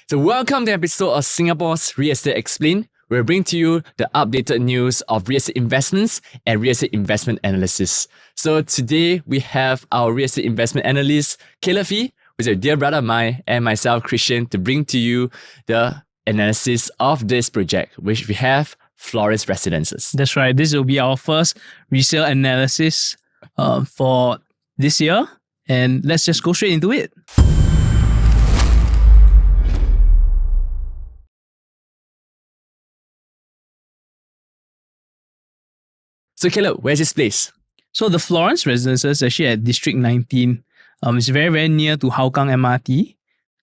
So welcome to the episode of Singapore's Real Estate Explained, where we bring to you the updated news of real estate investments and real estate investment analysis. So today we have our real estate investment analyst, Caleb Fee, who's a dear brother of mine, and myself, Christian, to bring to you the analysis of this project, which we have Florence Residences. That's right. This will be our first resale analysis for this year. And let's just go straight into it. So Caleb, where's this place? So the Florence Residences is actually at District 19. It's very, very near to Hougang MRT.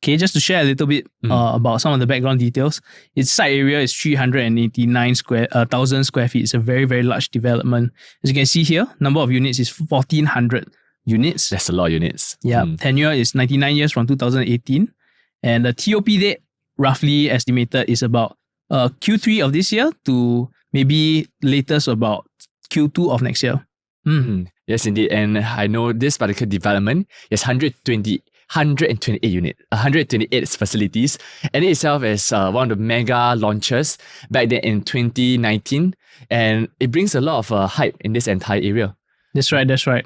Okay, just to share a little bit about some of the background details. Its site area is 389,000 square feet. It's a very, very large development. As you can see here, number of units is 1,400 units. That's a lot of units. Yeah, tenure is 99 years from 2018. And the TOP date, roughly estimated, is about Q3 of this year to maybe latest about Q2 of next year. Yes, indeed. And I know this particular development is 128 units, 128 facilities. And it itself is one of the mega launches back then in 2019. And it brings a lot of hype in this entire area. That's right.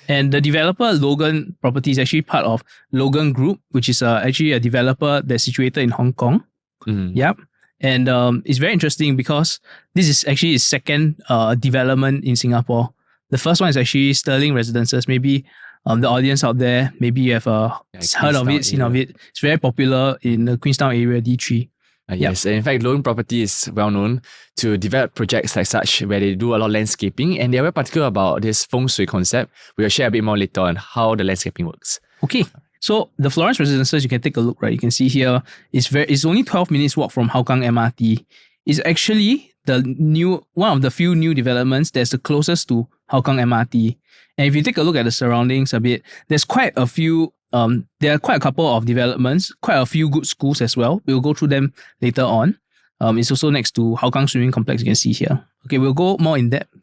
And the developer, Logan Property, is actually part of Logan Group, which is actually a developer that's situated in Hong Kong. Yep. And it's very interesting because this is actually his second development in Singapore. The first one is actually Sterling Residences. Maybe the audience out there, maybe you have heard of it, seen of it. It's very popular in the Queenstown area, D3. Yes, and in fact, Logan Property is well known to develop projects like such where they do a lot of landscaping, and they're very particular about this feng shui concept. We'll share a bit more later on how the landscaping works. Okay. So the Florence Residences, you can take a look, right? You can see here, it's only 12 minutes walk from Hougang MRT. It's actually one of the few new developments that's the closest to Hougang MRT. And if you take a look at the surroundings a bit, there's quite a few, there are quite a couple of developments, quite a few good schools as well. We'll go through them later on. It's also next to Hougang Swimming Complex, you can see here. Okay, we'll go more in depth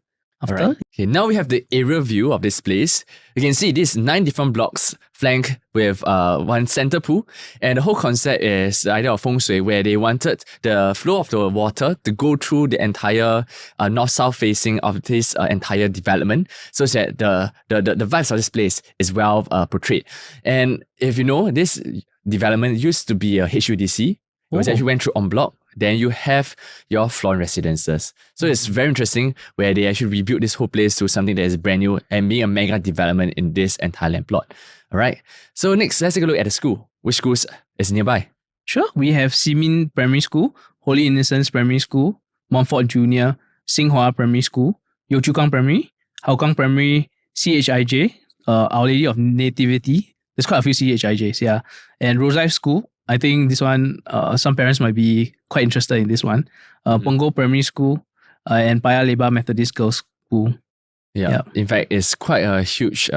after. Right. Okay, now we have the aerial view of this place. You can see these 9 different blocks flanked with one center pool. And the whole concept is the idea of feng shui, where they wanted the flow of the water to go through the entire north-south facing of this entire development, so that the vibes of this place is well portrayed. And if you know, this development used to be a HUDC. It was actually went through en bloc. Then you have your Florence Residences. So it's very interesting where they actually rebuilt this whole place to something that is brand new and being a mega development in this entire land plot. All right. So next, let's take a look at the school. Which schools is nearby? Sure. We have Simin Primary School, Holy Innocents Primary School, Montfort Junior, Xinghua Primary School, Yio Chu Kang Primary, Hougang Primary, CHIJ, Our Lady of Nativity. There's quite a few CHIJs, yeah. And Rosyth School. I think this one, some parents might be quite interested in this one. Punggol Primary School and Paya Lebar Methodist Girls School. Yeah. In fact, it's quite a huge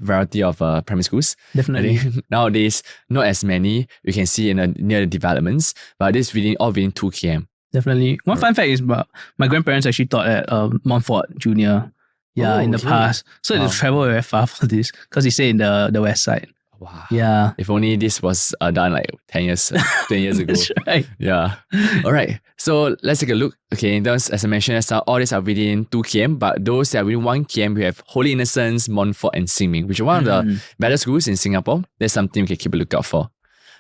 variety of primary schools. Definitely. I think nowadays, not as many you can see near the developments, but this all within 2 km. Definitely. One fun fact is my grandparents actually taught at Montfort Junior in the past. So they travel very far for this because they stay in the west side. Wow. Yeah. If only this was done like 10 years, 20 years ago. That's right. Yeah. All right. So let's take a look. Okay, in terms, as I mentioned, all these are within 2 km, but those that are within 1 km, we have Holy Innocents, Montfort, and Xinmin, which are one of the better schools in Singapore. That's something we can keep a lookout for.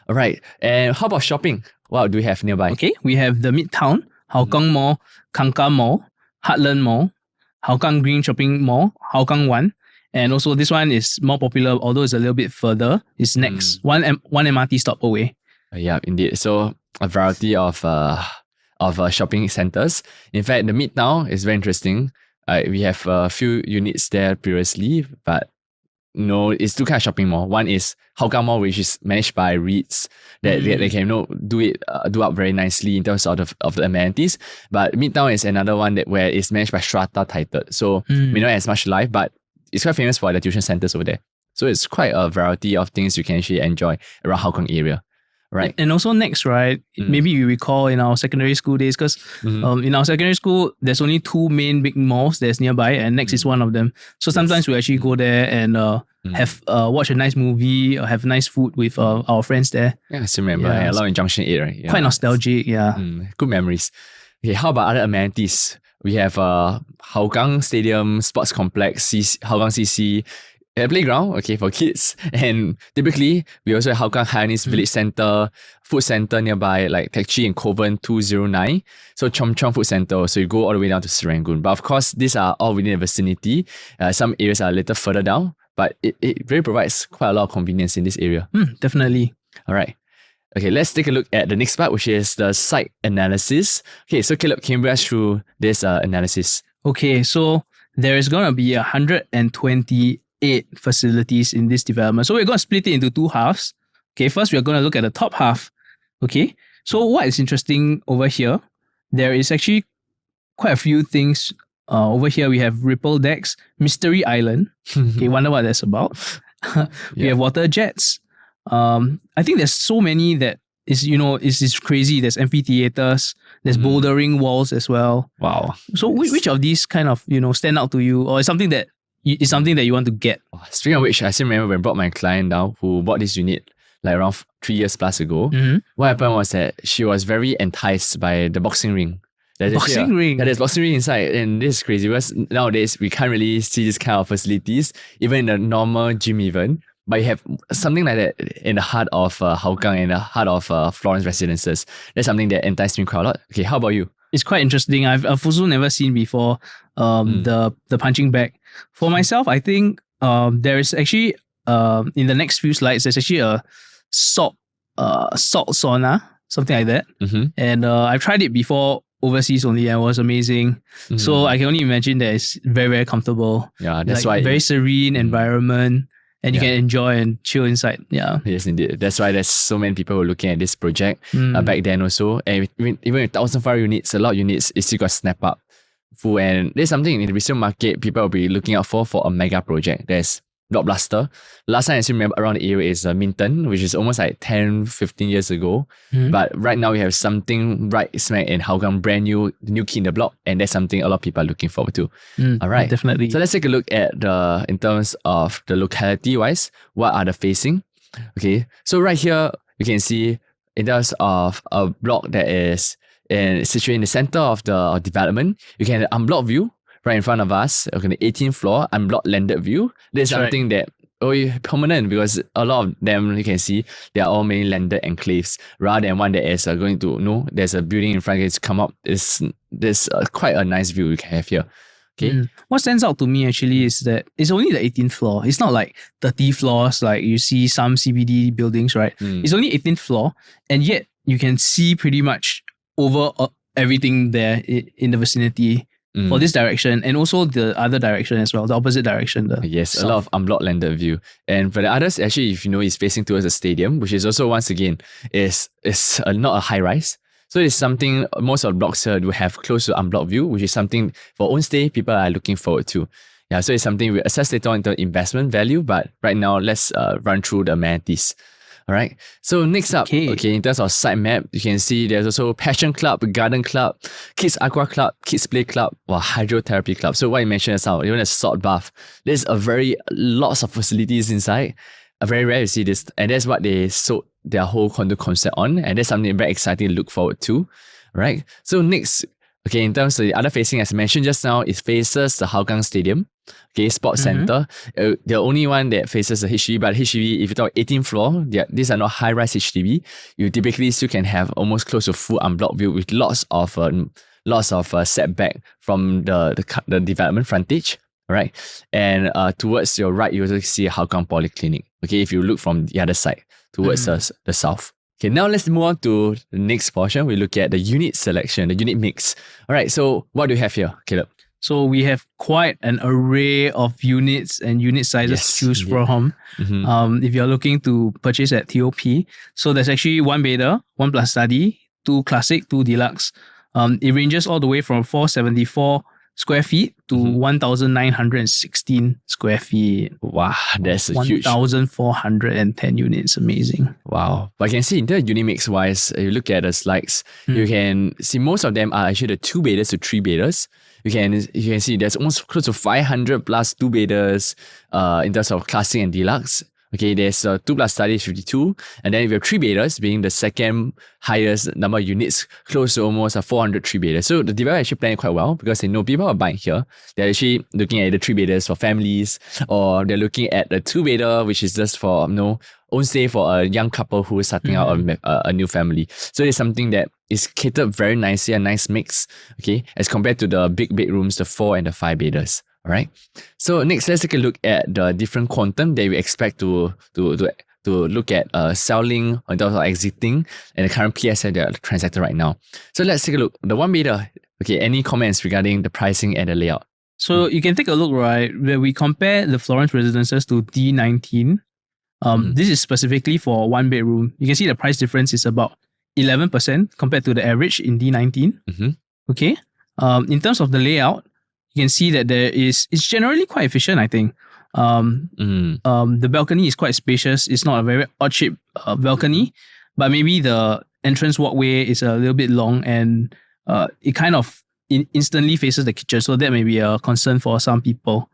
All right. And how about shopping? What do we have nearby? Okay, we have the Midtown, Hougang Mall, Kangkar Mall, Heartland Mall, Hougang Green Shopping Mall, Hougang 1. And also this one is more popular, although it's a little bit further. It's next, one MRT stop away. Yeah, indeed. So a variety of shopping centers. In fact, the Midtown is very interesting. We have a few units there previously, but no, it's 2 kind of shopping mall. One is Hougang Mall, which is managed by REITs that they can do up very nicely in terms of the amenities. But Midtown is another one where it's managed by Strata Titled. So may not have as much life, but it's quite famous for the tuition centers over there. So it's quite a variety of things you can actually enjoy around Hougang area. Right. And also next, right? Maybe you recall in our secondary school days, because in our secondary school, there's only two main big malls that's nearby, and next is one of them. So sometimes we actually go there and have watch a nice movie or have nice food with our friends there. Yeah, I still remember. Yeah, Yeah, a lot in Junction 8, right? Yeah. Quite nostalgic, yeah. Good memories. Okay, how about other amenities? We have Hougang Stadium, Sports Complex, Hougang CC, a playground, okay, for kids. And typically, we also have Hougang Hainanese Village Center, food center nearby, like Tech Chi and Kovan 209. So Chom Chom Food Center, so you go all the way down to Serangoon. But of course, these are all within the vicinity. Some areas are a little further down, but it really provides quite a lot of convenience in this area. Definitely. All right. Okay, let's take a look at the next part, which is the site analysis. Okay, so Caleb, can you bring us through this analysis? Okay, so there is going to be 128 facilities in this development. So we're going to split it into two halves. Okay, first we're going to look at the top half. Okay, so what is interesting over here, there is actually quite a few things. Over here we have Ripple Decks, Mystery Island. Okay, wonder what that's about. We have water jets. I think there's so many that is crazy. There's amphitheaters, there's bouldering walls as well. Wow. So which of these kind of stand out to you, or is something that you want to get? Speaking of which, I still remember when I brought my client down who bought this unit like around 3 years plus ago. What happened was that she was very enticed by the boxing ring. Boxing ring? Yeah, there's boxing ring inside, and this is crazy because nowadays we can't really see this kind of facilities, even in a normal gym even. But you have something like that in the heart of Hougang, in the heart of Florence Residences. That's something that enticed me quite a lot. Okay, how about you? It's quite interesting. I've also never seen before the punching bag. For myself, I think there is actually in the next few slides, there's actually a salt sauna, something like that. And I've tried it before overseas only, and it was amazing. So I can only imagine that it's very, very comfortable. Yeah, that's like why. Very serene environment. And you can enjoy and chill inside. Yeah. Yes, indeed. That's why there's so many people who are looking at this project back then also. And even with 1,005 units, a lot of units, it still got snap up full. And there's something in the resale market people will be looking out for a mega project. There's Blockbuster. Last time I still remember around the area is Minton, which is almost like 10, 15 years ago. But right now we have something right smack in Hougang, brand new, the new key in the block. And that's something a lot of people are looking forward to. All right. Definitely. So let's take a look at in terms of the locality wise, what are the facing? Okay. So right here, you can see in terms of a block that is situated in the center of the development, you can have an unblocked view right in front of us. Okay, the 18th floor, unblocked landed view. There's something that permanent, because a lot of them, you can see, they are all mainly landed enclaves rather than one that is going to, there's a building in front that's come up. There's quite a nice view you can have here. Okay. What stands out to me actually is that it's only the 18th floor. It's not like 30 floors like you see some CBD buildings, right? It's only 18th floor, and yet you can see pretty much over everything there in the vicinity. For this direction, and also the other direction as well, the opposite direction. Yes, a lot of unblocked landed view. And for the others, actually, if it's facing towards the stadium, which is also, once again, is not a high rise. So it's something most of the blocks here do have close to unblocked view, which is something for own stay people are looking forward to. Yeah, so it's something we assess later on into investment value, but right now let's run through the amenities. All right. So next up, in terms of site map, you can see there's also Passion Club, Garden Club, Kids Aqua Club, Kids Play Club, or Hydrotherapy Club. So what you mentioned just now, even a salt bath. There's lots of facilities inside. Very rare to see this, and that's what they sold their whole condo concept on, and that's something very exciting to look forward to. Right. So next, in terms of the other facing, as I mentioned just now, it faces the Hougang Stadium. Okay, sports center. The only one that faces the HDB, but HDB, if you talk 18th floor, these are not high-rise HDB. You typically still can have almost close to full unblocked view with lots of setback from the development frontage. Right, and towards your right, you also see Hougang Polyclinic. Okay, if you look from the other side towards the south. Okay, now let's move on to the next portion. We look at the unit selection, the unit mix. All right, so what do you have here, Caleb? So we have quite an array of units and unit sizes to choose from. If you're looking to purchase at TOP, so there's actually 1 beta, 1 plus study, 2 classic, 2 deluxe. It ranges all the way from 474 square feet to 1,916 square feet. Wow, that's a huge. 1,410 units. Amazing. Wow. But I can see in the unit mix wise, if you look at the slides, you can see most of them are actually the 2-beders to 3-beders. You can see there's almost close to 500 plus 2-beders in terms of classic and deluxe. Okay, there's 2 plus study 52, and then we have 3-beders being the second highest number of units, close to almost 400 3-beders. So the developer actually planned it quite well because they know people are buying here. They're actually looking at the 3-beders for families, or they're looking at the 2-bedder, which is just for own stay for a young couple who is starting out a new family. So it's something that is catered very nicely, a nice mix, okay, as compared to the big bedrooms, the 4 and the 5-beders. All right. So next, let's take a look at the different quantum that we expect to look at selling in terms of exiting and the current PSF that are transacted right now. So let's take a look. The 1-bedder. Okay. Any comments regarding the pricing and the layout? So you can take a look, right, where we compare the Florence Residences to D19. This is specifically for 1-bedroom. You can see the price difference is about 11% compared to the average in D19. Okay. In terms of the layout, you can see that it's generally quite efficient, I think. The balcony is quite spacious. It's not a very odd-shaped balcony, but maybe the entrance walkway is a little bit long and it kind of instantly faces the kitchen. So that may be a concern for some people.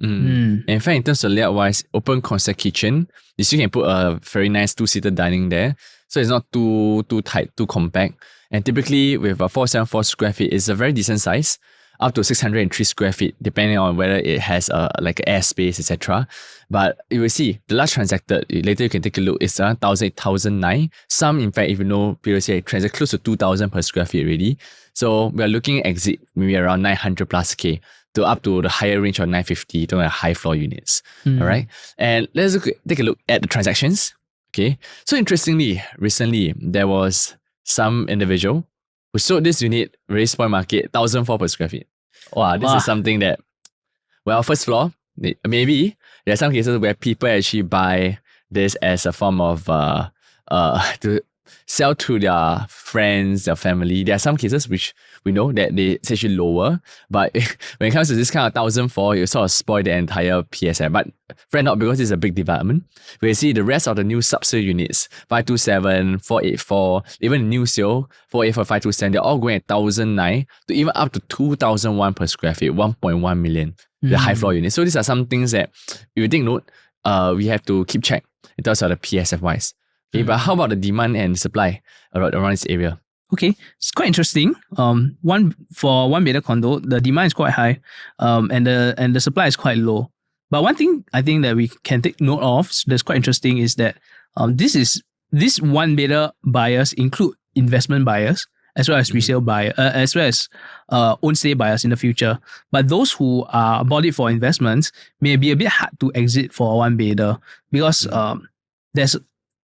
In fact, in terms of layout-wise, open concept kitchen, you still can put a very nice 2-seater dining there. So it's not too tight, too compact. And typically with a 474 square feet, it's a very decent size, up to 603 square feet, depending on whether it has like airspace, etc. But you will see the last transacted, later you can take a look, it's 1,009. Some, in fact, if you know, previously transacted close to 2,000 per square feet already. So we are looking at exit maybe around 900 plus K to up to the higher range of 950 to high floor units. All right. And let's take a look at the transactions. Okay. So interestingly, recently there was some individual who sold this unit, very small market, 1,004 per square feet. Wow, this is something that, well, first floor, maybe there are some cases where people actually buy this as a form of to sell to their friends, their family. There are some cases which we know that it's actually lower, but when it comes to this kind of 1,004, you sort of spoil the entire PSF. But fret not, because it's a big development. We see the rest of the new sub-sale units, 527, 484, even new sale, 484, 527, they're all going at 1,009 to even up to 2,001 per square feet, 1.1 million, the high floor units. So these are some things that, if you take note, we have to keep check in terms of the PSF wise. Okay, but how about the demand and supply around this area? Okay, it's quite interesting. For 1-bedder condo, the demand is quite high, and the supply is quite low. But one thing I think that we can take note of that's quite interesting is that this 1-bedder buyers include investment buyers as well as resale buyers, as well as own stay buyers in the future. But those who are bought it for investments may be a bit hard to exit for a 1-bedder because there's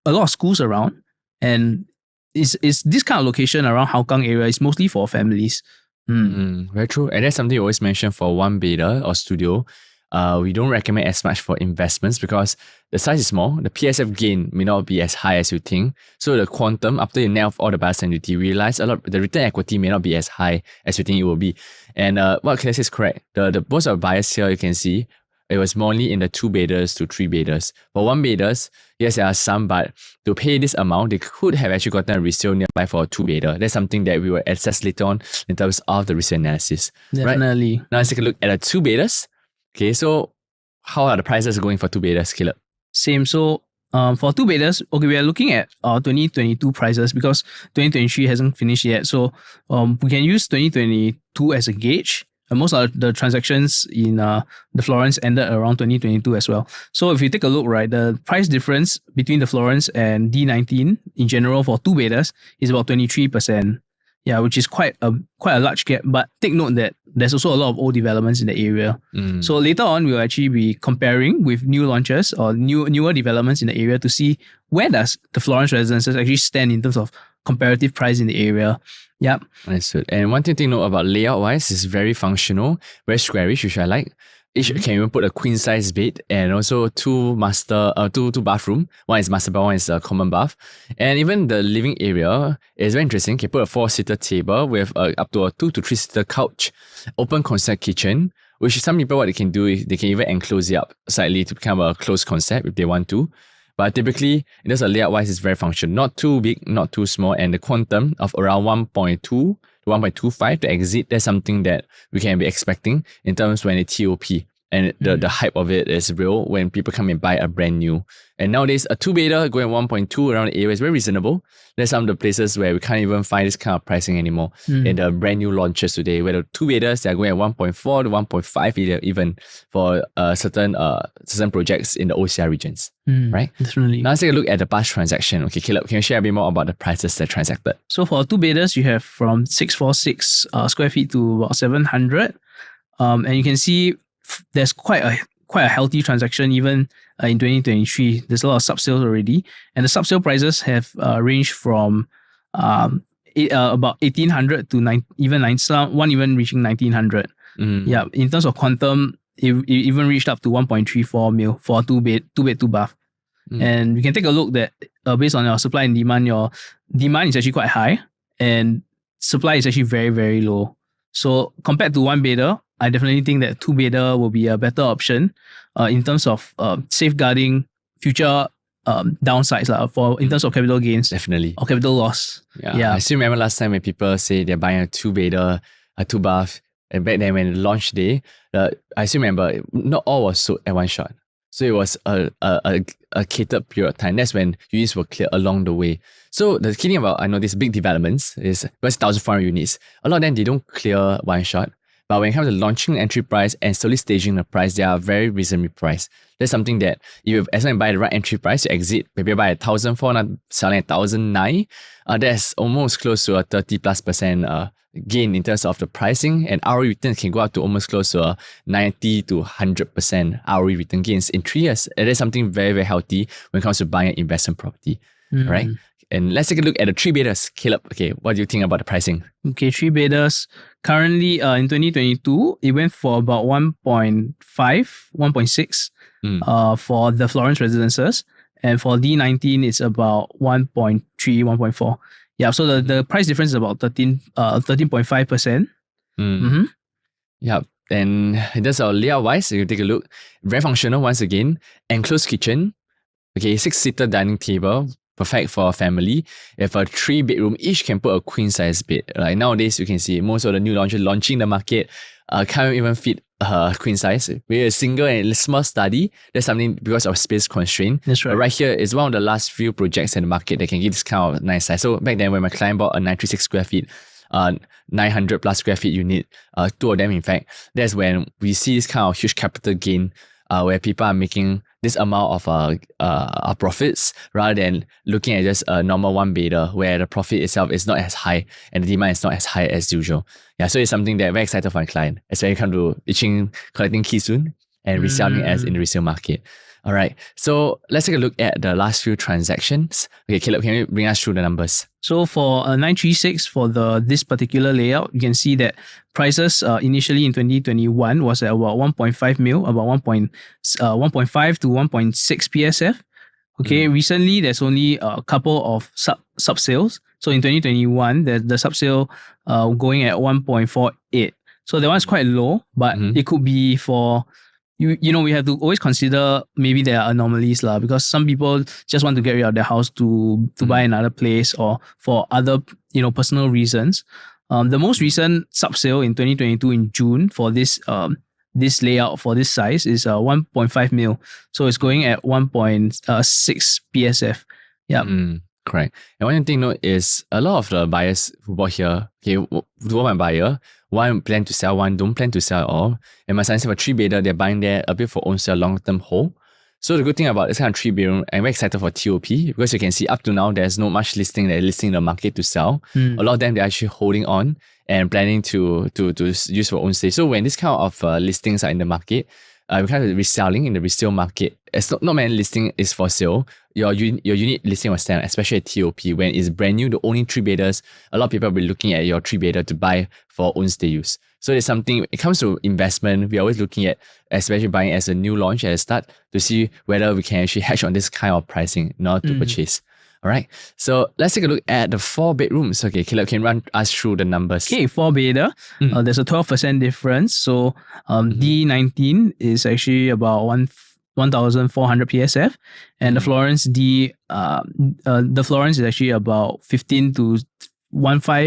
a lot of schools around, and is this kind of location around Hougang area is mostly for families. Very true. And that's something you always mention for 1-bedder or studio. We don't recommend as much for investments because the size is small. The PSF gain may not be as high as you think. So the quantum, after you net off all the buyer's stamp duty, realize the return equity may not be as high as you think it will be. And what Claire says is correct. The most of the buyers here, you can see, it was mainly in the 2-bedders to 3-bedders. For 1-bedders, yes, there are some, but to pay this amount, they could have actually gotten a resale nearby for a 2-bedder. That's something that we will assess later on in terms of the resale analysis. Definitely. Right? Now let's take a look at the 2-bedders. Okay, so how are the prices going for 2-bedders, Caleb? Same. So for 2-bedders, okay, we are looking at 2022 prices because 2023 hasn't finished yet. So we can use 2022 as a gauge. Most of the transactions in the Florence ended around 2022 as well. So if you take a look, right, the price difference between the Florence and D19 in general for 2-bedders is about 23%. Yeah, which is quite a large gap. But take note that there's also a lot of old developments in the area. So later on, we'll actually be comparing with new launches or newer developments in the area to see where does the Florence Residences actually stand in terms of comparative price in the area. Yep. Understood. And one thing to note about layout wise is very functional, very squarish, which I like. Each can even put a queen size bed and also two bathroom. One is master bath, one is a common bath. And even the living area is very interesting. You can put a 4-seater table with up to a 2 to 3-seater couch, open concept kitchen, which some people, what they can do is they can even enclose it up slightly to become a closed concept if they want to. But typically, in terms of layout wise, it's very functional. Not too big, not too small, and the quantum of around 1.2 to 1.25 to exit, that's something that we can be expecting in terms when it's TOP. And the hype of it is real when people come and buy a brand new. And nowadays, a 2-bedder going 1.2 around the area is very reasonable. There's some of the places where we can't even find this kind of pricing anymore in the brand new launches today, where the 2-bedders, they're going at 1.4 to 1.5 even for certain projects in the OCR regions, right? Definitely. Now let's take a look at the past transaction. Okay, Caleb, can you share a bit more about the prices that transacted? So for 2-bedders, you have from 646 square feet to about 700. And you can see there's quite a healthy transaction even in 2023. There's a lot of sub-sales already, and the sub-sale prices have ranged from about 1,800 to even reaching 1,900. Yeah, in terms of quantum, it even reached up to 1.34 mil for a two bed, two bath. And we can take a look that based on your supply and demand, your demand is actually quite high and supply is actually very, very low. So compared to 1-bedder, I definitely think that 2-bedder will be a better option in terms of safeguarding future downsides in terms of capital gains. Definitely. Or capital loss. Yeah. I still remember last time when people say they're buying a 2-bedder, a 2-bath, and back then when launch day, I still remember not all was sold at one shot. So it was a catered period of time. That's when units were cleared along the way. So the key thing about, I know, these big developments is because 1,400 units, a lot of them, they don't clear one shot. But when it comes to launching entry price and slowly staging the price, they are very reasonably priced. That's something that as long as you buy the right entry price, you exit, maybe buy 1,400, selling at 1,009, that's almost close to a 30+% gain in terms of the pricing, and ROE return can go up to almost close to a 90 to 100% ROE return gains in 3 years. And that's something very, very healthy when it comes to buying an investment property, right? And let's take a look at the 3-bedders. Caleb, okay, what do you think about the pricing? Okay, 3-bedders. Currently, in 2022, it went for about 1.5, 1.6 for the Florence Residences. And for D19, it's about 1.3, 1.4. Yeah, so the price difference is about 13.5%. Yeah, and in terms of layout-wise, you take a look. Very functional once again. Enclosed kitchen. Okay, 6-seater dining table. Perfect for a family. If a 3-bedroom, each can put a queen size bed. Like nowadays, you can see most of the new launches launching the market can't even fit a queen size. With a single and small study, that's something because of space constraint. That's right. But right here is one of the last few projects in the market that can give this kind of nice size. So back then, when my client bought a 936 square feet, 900 plus square feet unit, 2 of them in fact, that's when we see this kind of huge capital gain where people are making this amount of profits rather than looking at just a normal 1-bedder where the profit itself is not as high and the demand is not as high as usual. Yeah, so it's something that I'm very excited for my client, especially when it comes to collecting keys soon and reselling as in the resale market. All right, so let's take a look at the last few transactions. Okay, Caleb, can you bring us through the numbers? So for 936 for this particular layout, you can see that prices initially in 2021 was at about 1.5 mil, about 1.5 to 1.6 PSF. Okay, recently there's only a couple of sub sales. So in 2021, the sub sale going at 1.48. So that one's quite low, but it could be for you know, we have to always consider maybe there are anomalies because some people just want to get rid of their house to buy another place or for other, personal reasons. The most recent sub sale in 2022 in June for this layout for this size is 1.5 mil. So it's going at 1.6 PSF. Yeah. Correct. And one thing to note is a lot of the buyers who bought here, okay, one buyer, one plan to sell, one don't plan to sell at all. And my son said for 3-bedder, they're buying there a bit for own sale, long-term hold. So the good thing about this kind of 3-bedroom, I'm very excited for TOP because you can see up to now, there's not much listing that is listing in the market to sell. A lot of them, they're actually holding on and planning to use for own stay. So when this kind of listings are in the market, we kind of reselling in the resale market. It's not many listing is for sale. Your unit listing will stand, especially at TOP when it's brand new, the only 3-bedders. A lot of people will be looking at your 3-bedder to buy for own stay use. So it's something, it comes to investment, we're always looking at, especially buying as a new launch at the start, to see whether we can actually hedge on this kind of pricing in order to purchase. All right. So let's take a look at the 4 bedrooms. Okay, Caleb can run us through the numbers. Okay, 4-bedder. There's a 12% difference. So D19 is actually about 1,400 PSF, and the Florence the Florence is actually about 15 to 15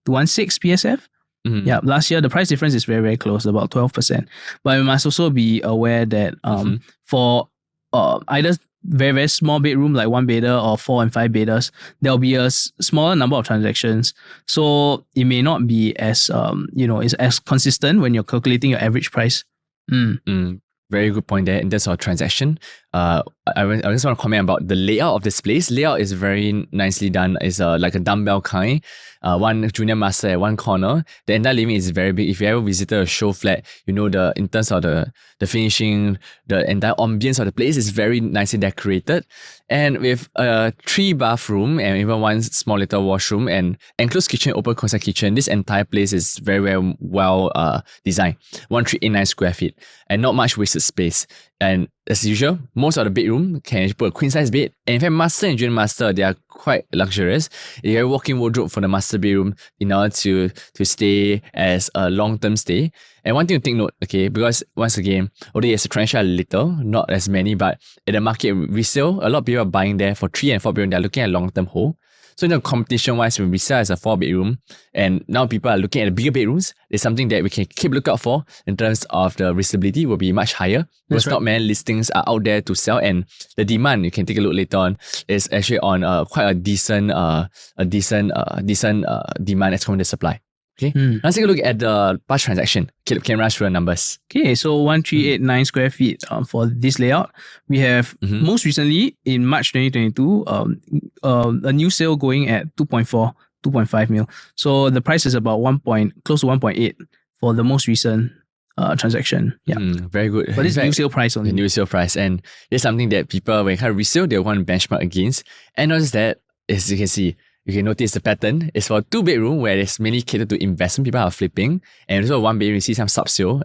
to 16 PSF. Yeah, last year the price difference is very, very close, about 12%. But we must also be aware that for either very, very small bedroom like 1-bedder or 4 and 5-bedders, there'll be a smaller number of transactions. So it may not be as is as consistent when you're calculating your average price. Very good point there in terms of transaction. I just want to comment about the layout of this place. Layout is very nicely done. It's like a dumbbell kind. One junior master at one corner. The entire living is very big. If you ever visited a show flat, you know in terms of the finishing, the entire ambience of the place is very nicely decorated. And with a 3-bathroom and even one small little washroom and enclosed kitchen, open concept kitchen, this entire place is very, very well designed. 1,389 square feet and not much wasted space. And as usual, most of the bedroom can put a queen size bed. And in fact, master and junior master, they are quite luxurious. You have a walk-in wardrobe for the master bedroom in order to stay as a long-term stay. And one thing to take note, okay, because once again, although it's a transaction a little, not as many, but in the market resale, a lot of people are buying there for 3 and 4 bedroom. They're looking at long-term hold. So in the competition-wise, when we sell as a 4-bedroom, and now people are looking at the bigger bedrooms, there's something that we can keep lookout for in terms of the resaleability will be much higher. Because not many listings are out there to sell, and the demand, you can take a look later on, is actually on quite a decent demand as compared to supply. Okay, let's take a look at the past transaction. Caleb can rush through the numbers. Okay, so 1,389 square feet for this layout. We have most recently in March 2022 a new sale going at 2.5 mil. So the price is about close to 1.8 for the most recent transaction. Yeah, very good. But it's new sale price only. The new sale price, and it's something that people when kind of resale they want to benchmark against. And not just that, as you can see, you can notice the pattern. It's for a 2-bedroom where it's mainly catered to investment. People are flipping. And also 1-bedroom, you see some sub-sale.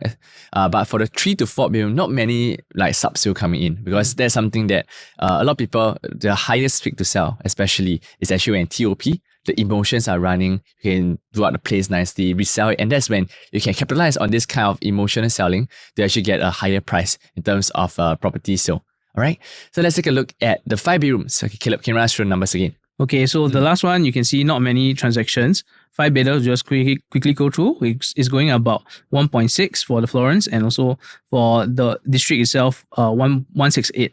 But for the 3 to 4-bedroom, not many like sub-sale coming in because that's something that a lot of people, the highest pick to sell, especially, is actually when TOP, the emotions are running, you can do out the place nicely, resell it. And that's when you can capitalize on this kind of emotional selling to actually get a higher price in terms of property sale. All right. So let's take a look at the 5-bedrooms. Okay, Caleb, can you run us through the numbers again? Okay, so the last one, you can see not many transactions. 5-bedder, just quickly go through. It's going about 1.6 for the Florence, and also for the district itself, 168.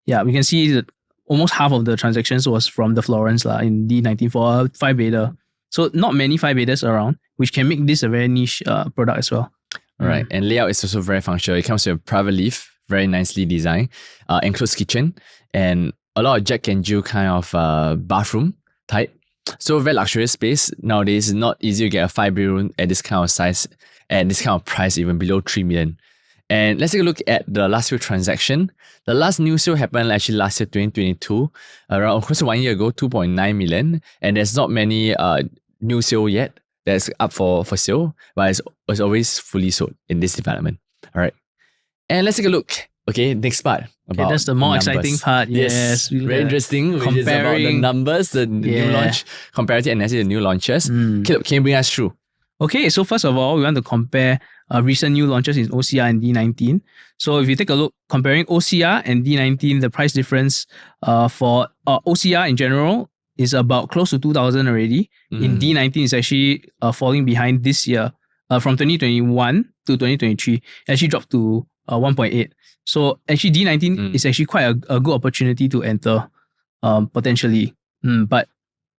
Yeah, we can see that almost half of the transactions was from the Florence in D19 for a 5-bedder. So not many 5-bedders around, which can make this a very niche product as well. All right, and layout is also very functional. It comes with a private lift, very nicely designed, enclosed kitchen, and a lot of Jack and Jill kind of bathroom type. So very luxurious space. Nowadays, it's not easy to get a 5-bedroom at this kind of size, at this kind of price, even below 3 million. And let's take a look at the last few transaction. The last new sale happened actually last year, 2022, around close to 1 year ago, 2.9 million. And there's not many new sale yet that's up for sale, but it's always fully sold in this development. All right. And let's take a look. Okay, next part. Okay, that's the more exciting part. Yes, very interesting. Which is about the numbers, the new launch, comparative analysis, the new launches. Caleb, can you bring us through? Okay, so first of all, we want to compare recent new launches in OCR and D19. So if you take a look, comparing OCR and D19, the price difference for OCR in general is about close to 2,000 already. In D19, it's actually falling behind this year. From 2021 to 2023, it actually dropped to 1.8. So actually D19 is actually quite a good opportunity to enter potentially. But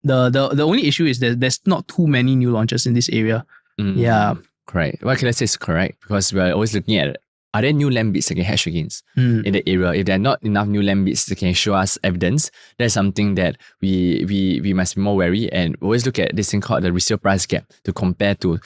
the only issue is that there's not too many new launches in this area. Yeah. Correct. Why can I say it's correct? Because we're always looking at are there new land bids that can hedge against in the area? If there are not enough new land bids that can show us evidence, that's something that we must be more wary and always look at this thing called the resale price gap as compared to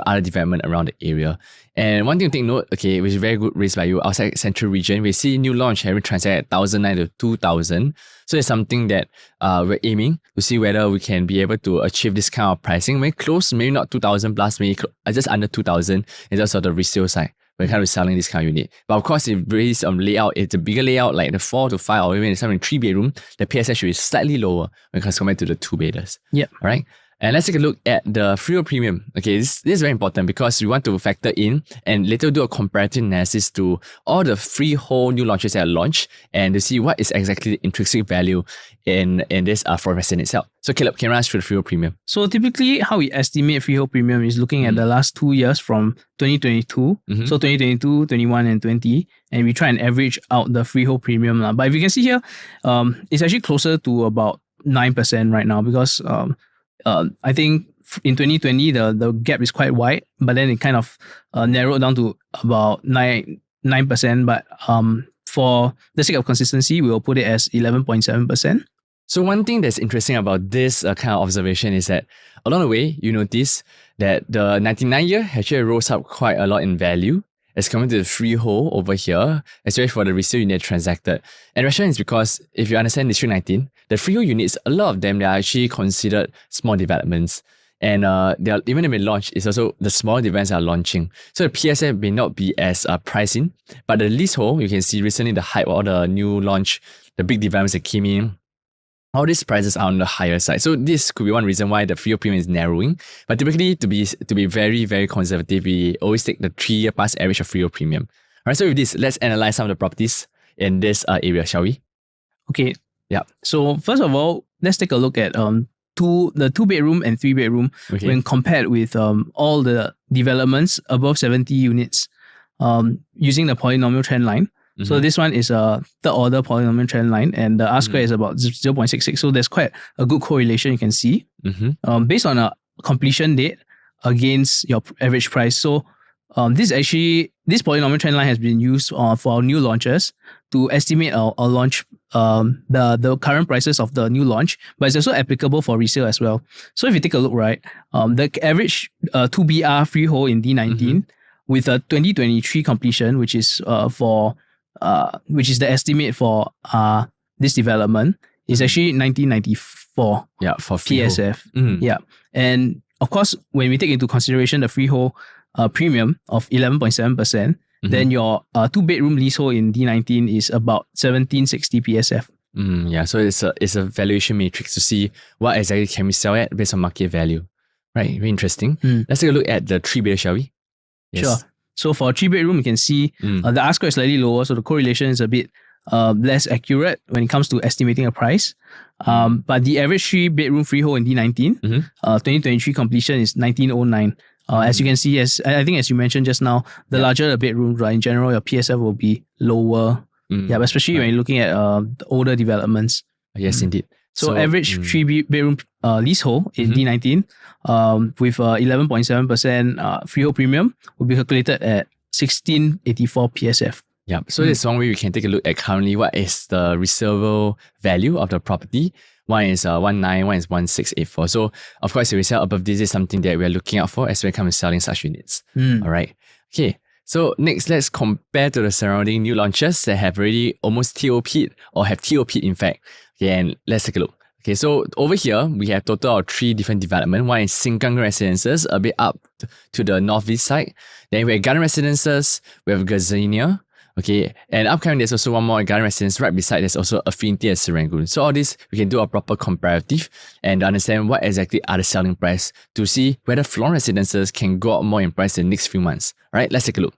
other development around the area. And one thing to take note, okay, which is very good raised by you, outside central region, we see new launch having transacted at 1,009 to 2,000. So it's something that we're aiming to see whether we can be able to achieve this kind of pricing. Maybe close, maybe not 2,000 plus, maybe just under 2,000 in terms of the resale side. We're kind of selling this kind of unit. But of course, if based on layout, it's a bigger layout like the 4 to 5 or even something 3-bedroom, the PSF should be slightly lower when compared to the 2-bedders. Yeah. All right. And let's take a look at the freehold premium. Okay, this is very important because we want to factor in and later do a comparative analysis to all the freehold new launches that are launched and to see what is exactly the intrinsic value in this for resident itself. So Caleb, can you run us through the freehold premium? So typically how we estimate freehold premium is looking at the last 2 years from 2022. So 2022, 21 and 20. And we try and average out the freehold premium. But if you can see here, it's actually closer to about 9% right now because I think in 2020 the gap is quite wide, but then it kind of narrowed down to about 9%. But for the sake of consistency, we will put it as 11.7%. So one thing that's interesting about this kind of observation is that along the way, you notice that the 99-year actually rose up quite a lot in value as compared to the freehold over here, especially for the resale unit transacted. And the rationale is because if you understand District 19, the freehold units, a lot of them, they are actually considered small developments. And they are, even if they launch, it's also the small developments are launching. So the PSF may not be as priced in, but the leasehold, you can see recently the hype or the new launch, the big developments that came in, all these prices are on the higher side. So this could be one reason why the freehold premium is narrowing. But typically, to be very, very conservative, we always take the 3-year past average of freehold premium. All right, so with this, let's analyze some of the properties in this area, shall we? Okay. Yeah. So first of all, let's take a look at the 2-bedroom and 3-bedroom when compared with all the developments above 70 units using the polynomial trend line. So this one is a third order polynomial trend line and the R square is about 0.66. So there's quite a good correlation you can see based on a completion date against your average price. So this polynomial trend line has been used for our new launches to estimate our launch, the current prices of the new launch, but it's also applicable for resale as well. So if you take a look, right, the average 2BR freehold in D19 with a 2023 completion, which is the estimate for this development, is actually 1994. Yeah, for freehold. PSF. Yeah, and of course, when we take into consideration the freehold premium of 11.7%, then your 2-bedroom leasehold in D19 is about 1760 PSF. Yeah, so it's a valuation matrix to see what exactly can we sell at based on market value. Right, very interesting. Let's take a look at the 3-bedroom, shall we? Yes. Sure. So for a 3-bedroom, you can see the R square is slightly lower, so the correlation is a bit less accurate when it comes to estimating a price. But the average 3-bedroom freehold in D19, 2023 completion is 1909. As you can see, as you mentioned just now, the larger the bedroom, right, in general, your PSF will be lower. Yeah, but especially when you're looking at the older developments. Yes, indeed. So average 3-bedroom leasehold in D19 with 11.7% freehold premium will be calculated at 1684 PSF. Yeah, so there's one way we can take a look at currently what is the resaleable value of the property. One is 19, one is 1684. So of course, if we sell above this is something that we're looking out for as we come to selling such units. All right. Okay. So next, let's compare to the surrounding new launches that have already almost TOP'd or have TOP'd in fact. Okay, and let's take a look. Okay, so over here, we have total of 3 different developments. One is Hougang Residences, a bit up to the northeast side. Then we have Garden Residences, we have Gazania. Okay, and upcoming there's also one more Garden Residence right beside. There's also Affinity and Serangoon. So all this, we can do a proper comparative and understand what exactly are the selling price to see whether Florence Residences can go up more in price in the next few months. All right, let's take a look.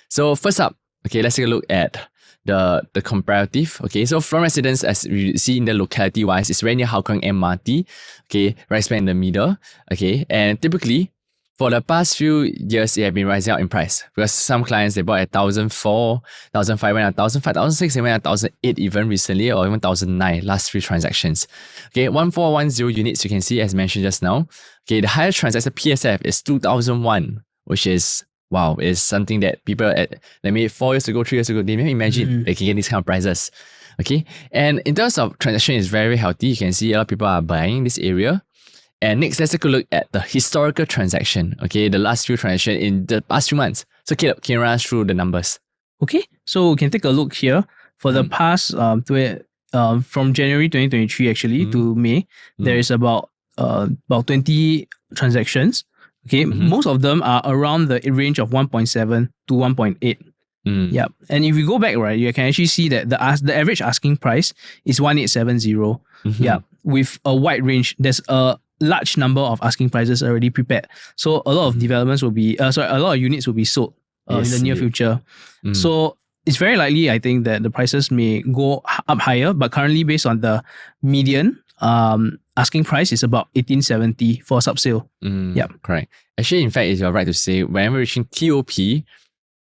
So first up, okay, let's take a look at the comparative. Okay, so Florence Residence, as you see in the locality wise, is very near Hougang MRT. Okay, right smack in the middle. Okay, and typically for the past few years, it has been rising out in price because some clients, they bought at 1,004, 1,005, went at 1,005, 1,006, and went at 1,008 even recently, or even 1,009 last 3 transactions. Okay, 1,410 units you can see as mentioned just now. Okay, the highest transacted PSF is 2,001, which is wow, is something that people at maybe 4 years ago, 3 years ago, they may imagine they can get these kind of prices. Okay. And in terms of transaction, it's very healthy. You can see a lot of people are buying this area. And next, let's take a look at the historical transaction. Okay, the last few transactions in the past few months. So Caleb, can you run us through the numbers? Okay, so we can take a look here for the past from January 2023 actually to May. There is about 20 transactions. Okay, most of them are around the range of 1.7 to 1.8. Yeah, and if you go back, right, you can actually see that the average asking price is 1870. Yeah, with a wide range. There's a large number of asking prices already prepared. So a lot of developments will be, a lot of units will be sold in the near future. So it's very likely, I think, that the prices may go up higher, but currently based on the median asking price is about 1870 for sub-sale. Yeah, correct. Actually, in fact, you're right to say, when we're reaching TOP,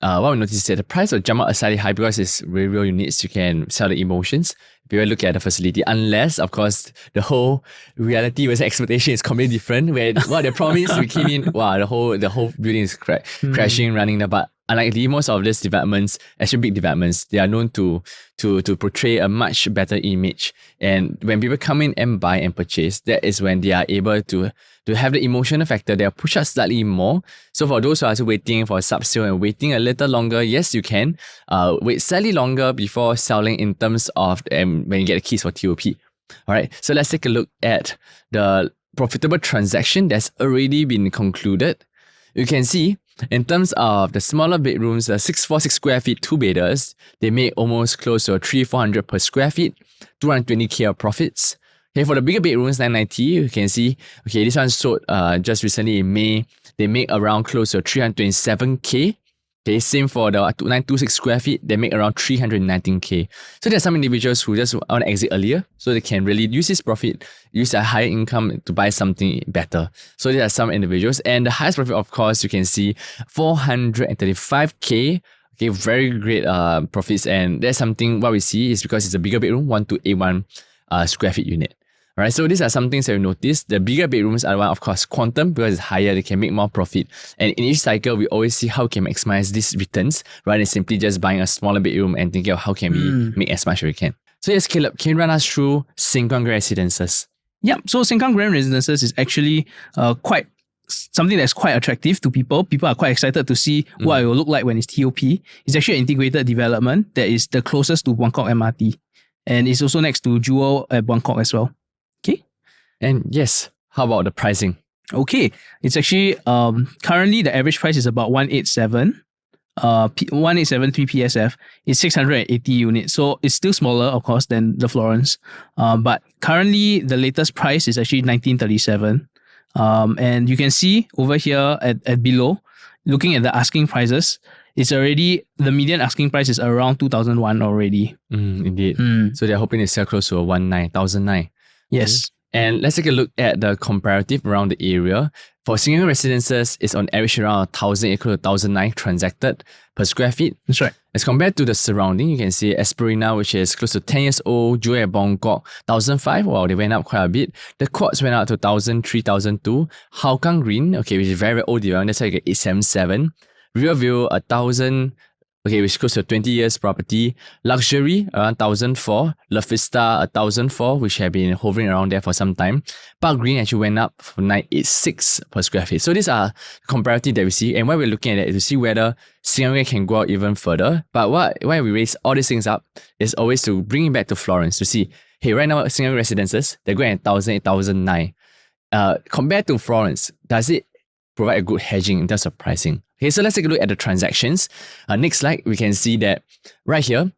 what we notice is that the price will jump up slightly high because it's real units. You can sell the emotions. People look at the facility, unless, of course, the whole reality versus expectation is completely different. Where what they promised, we came in, wow, the whole building is crashing, running. But unlikely, most of these developments, actually big developments, they are known to portray a much better image. And when people come in and buy and purchase, that is when they are able to have the emotional factor. They'll push us slightly more. So for those who are also waiting for a sub-sale and waiting a little longer, yes, you can wait slightly longer before selling in terms of when you get the keys for TOP. All right, so let's take a look at the profitable transaction that's already been concluded. You can see in terms of the smaller bedrooms, the 646 square feet, 2-bedders, they make almost close to 300-400 per square feet, 220k of profits. Okay, for the bigger bedrooms, 990, you can see, okay, this one sold just recently in May. They make around close to 327k. Okay, same for the 926 square feet, they make around 319k. So there are some individuals who just want to exit earlier, so they can really use this profit, use a higher income to buy something better. So there are some individuals, and the highest profit, of course, you can see 435k. Okay, very great profits, and that's something what we see is because it's a bigger bedroom, 1281 square feet unit. Alright, so these are some things that you notice. The bigger bedrooms are one, of course, quantum, because it's higher, they can make more profit. And in each cycle, we always see how we can maximize these returns rather than simply just buying a smaller bedroom and thinking of how can we make as much as we can. So yes, Caleb, can you run us through Hougang Residences? Yeah, so Hougang Residences is actually quite something that's quite attractive to people. People are quite excited to see what it will look like when it's TOP. It's actually an integrated development that is the closest to Buangkok MRT. And it's also next to Jewel at Buangkok as well. Okay. And yes, how about the pricing? Okay, it's actually currently the average price is about 187. 1873 PSF is 680 units. So it's still smaller, of course, than the Florence. But currently the latest price is actually 1937. And you can see over here at below, looking at the asking prices, it's already, the median asking price is around 2001 already. Indeed. So they're hoping to sell close to 1,909. Yes. And let's take a look at the comparative around the area. For Hougang Residences, it's on average around 1,000 equal to 1,009 transacted per square feet. That's right. As compared to the surrounding, you can see Esperina, which is close to 10 years old, Jewel at Buangkok, 1,005. Wow, they went up quite a bit. The Quartz went up to 1,000, 3,002. Hougang Green, okay, which is very, very old development, that's why you get 877. Riverview, 1,000. Okay, which is close to 20 years property. Luxury, around 1,004. La Vista, 1,004, which have been hovering around there for some time. Park Green actually went up from 986 per square feet. So these are comparative that we see. And why we're looking at it is to see whether Singapore can go out even further. But why we raise all these things up is always to bring it back to Florence to see, hey, right now, Singapore Residences, they're going at 1,000, 8,009. Compared to Florence, does it provide a good hedging in terms of pricing? Okay, so let's take a look at the transactions. Next slide, we can see that right here,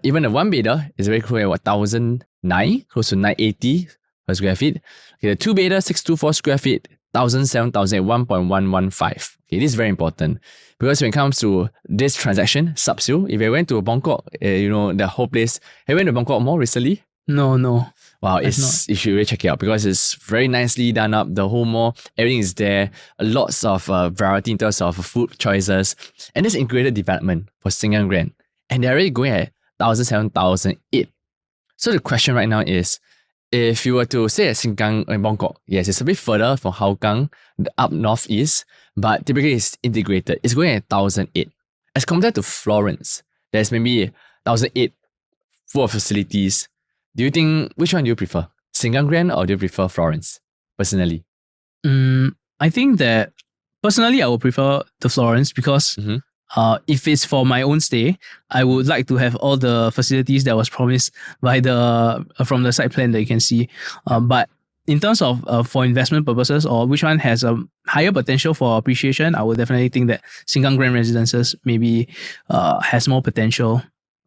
even the 1-bedder is very close at 1,009, close to 980 per square feet. Okay, the 2-bedder, 624 square feet, 1,007, 1,001.115. Okay, this is very important because when it comes to this transaction, sub-sale, if I went to Bangkok, the whole place, have you went to Bangkok Mall recently? No. Wow, you should really check it out because it's very nicely done up. The whole mall, everything is there. Lots of variety in terms of food choices. And this integrated development for Hougang Grand. And they're already going at 1,007, 1,008. So the question right now is, if you were to say at Sengkang and Bangkok, yes, it's a bit further from Hougang, up northeast, but typically it's integrated. It's going at 1,008. As compared to Florence, there's maybe 1,008 full of facilities. Do you think, which one do you prefer? Sengkang Grand or do you prefer Florence, personally? I think that personally I would prefer the Florence because if it's for my own stay, I would like to have all the facilities that was promised by from the site plan that you can see. But in terms of for investment purposes or which one has a higher potential for appreciation, I would definitely think that Hougang Grand Residences maybe has more potential.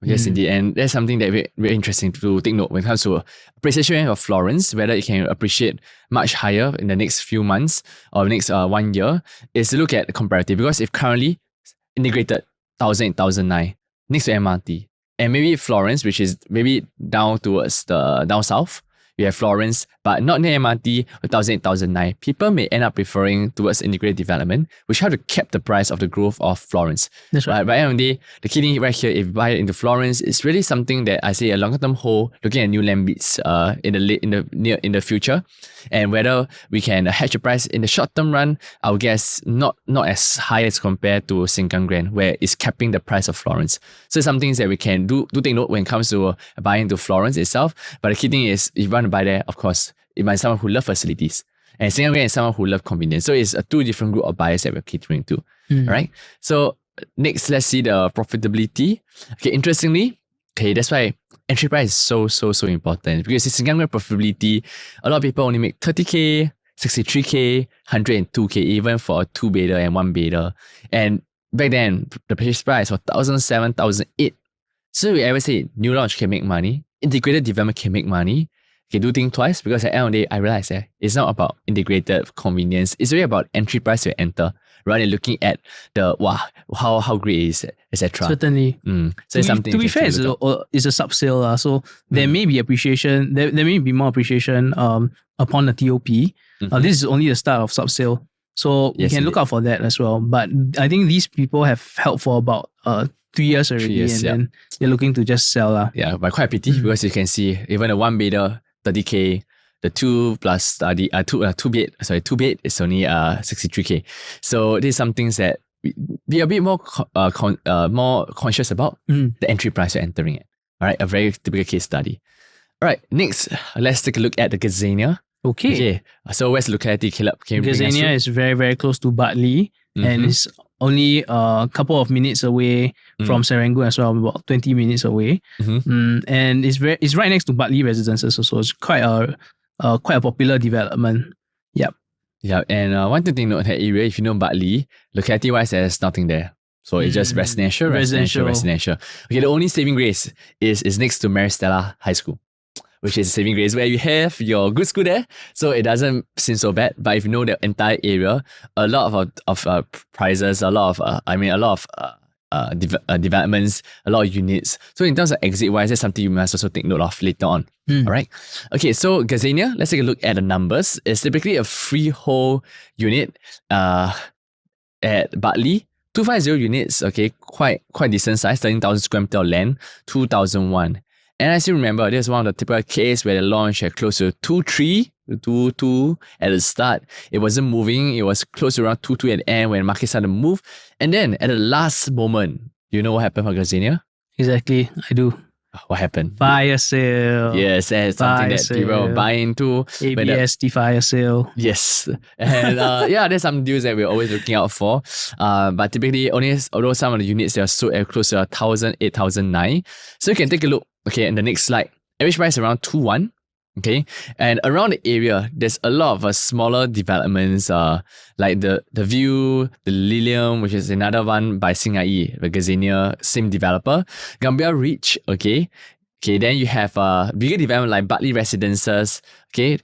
Yes, indeed. And that's something that very interesting to take note when it comes to appreciation of Florence, whether it can appreciate much higher in the next few months or next 1 year, is to look at the comparative. Because if currently integrated 1,008, 1,009 next to MRT, and maybe Florence, which is maybe down towards the down south, you have Florence, but not near MRT, 1,008, 1,009. People may end up preferring towards integrated development, which have to cap the price of the growth of Florence. That's right. But by the end of the day, the key thing right here, if you buy it into Florence, it's really something that I say a longer term hold, looking at new land bits in the future, and whether we can hedge the price in the short term run. I would guess not as high as compared to Sengkang Grand, where it's capping the price of Florence. So some things that we can do take note when it comes to buying into Florence itself. But the key thing is, if you want to buy there, of course, it might be someone who loves facilities. And Sengkang Grand is someone who loves convenience. So it's a two different group of buyers that we're catering to. Right? So next, let's see the profitability. Okay, interestingly, that's why entry price is so important. Because in Sengkang Grand profitability, a lot of people only make 30K, 63K, 102K, even for a 2-bedder and 1-bedder. And back then, the purchase price was 1,007, 1,008. So we ever say new launch can make money, integrated development can make money. Okay, do think twice, because at the end of the day, I realize that it's not about integrated convenience. It's really about entry price to enter, rather than looking at the how great is it, etc. Certainly. So it's something to be fair, it's a subsale, so there may be appreciation. There may be more appreciation upon the TOP. This is only the start of subsale, so we can look out for that as well. But I think these people have held for about 3 years already, then they're looking to just sell. Yeah, but quite a pity because you can see even a 1-bedder 30K, the 2 bed is only 63K. So these are some things that be a bit more more conscious about the entry price you're entering at. All right, a very typical case study. All right, next, let's take a look at the Gazania. Okay. So where's the locality, Caleb? Gazania is very, very close to Bartley, and it's only a couple of minutes away from Serangoon as well, about 20 minutes away. And it's right next to Bartley Residences also. It's quite a popular development. Yep. Yeah, and one thing to note that area, if you know Bartley, locality-wise, there's nothing there. So it's just residential. Okay, the only saving grace is next to Maristella High School, which is saving grace, where you have your good school there. So it doesn't seem so bad. But if you know the entire area, a lot of prices, a lot of developments, a lot of units. So in terms of exit-wise, that's something you must also take note of later on. All right. Okay, so Gazania, let's take a look at the numbers. It's typically a freehold unit at Bartley. 250 units, okay, quite decent size, 13,000 square meter of land, 2001. And I still remember this is one of the typical cases where the launch had close to 2.2 at the start. It wasn't moving. It was close to around 2.2 at the end when the market started to move. And then at the last moment, you know what happened for Gazania? Exactly, I do. What happened? Fire sale. Yes, that's something that people are buying into. ABSD fire sale. Yes. And there's some deals that we're always looking out for. But typically, although some of the units they are sold at close to 1,000, 8,009. So you can take a look. Okay, in the next slide, average price around 2.1. Okay, and around the area, there's a lot of smaller developments, like the View, the Lilium, which is another one by Singai, the Gazania, same developer. Gambia Reach, okay, then you have bigger development like Bartley Residences, okay,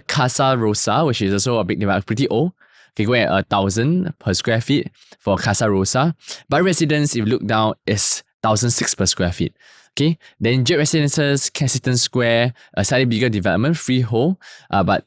Casa Rosa, which is also a big development, pretty old. Okay, going at 1,000 per square feet for Casa Rosa. But Residence, if you look down, is 1,006 per square feet. Okay, then Jet Residences, Kensington Square, a slightly bigger development, freehold, but